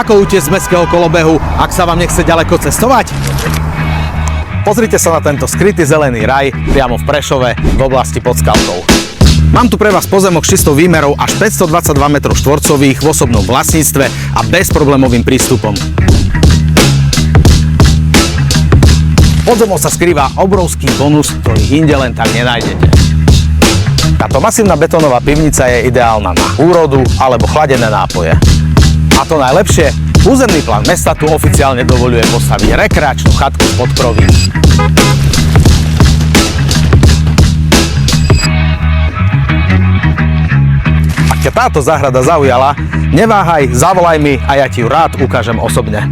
Ako utiecť z mestského kolobehu, ak sa vám nechce ďaleko cestovať? Pozrite sa na tento skrytý zelený raj priamo v Prešove v oblasti pod Skalkou. Mám tu pre vás pozemok s čistou výmerou až 522 m2 v osobnom vlastníctve a bezproblémovým prístupom. Pod zemou sa skrýva obrovský bonus, ktorý inde len tak nenájdete. Táto masívna betónová pivnica je ideálna na úrodu alebo chladené nápoje. A to najlepšie, územný plán mesta tu oficiálne dovoľuje postaviť rekreačnú chatku s podkrovím. Ak ťa táto záhrada zaujala, neváhaj, zavolaj mi a ja ti ju rád ukážem osobne.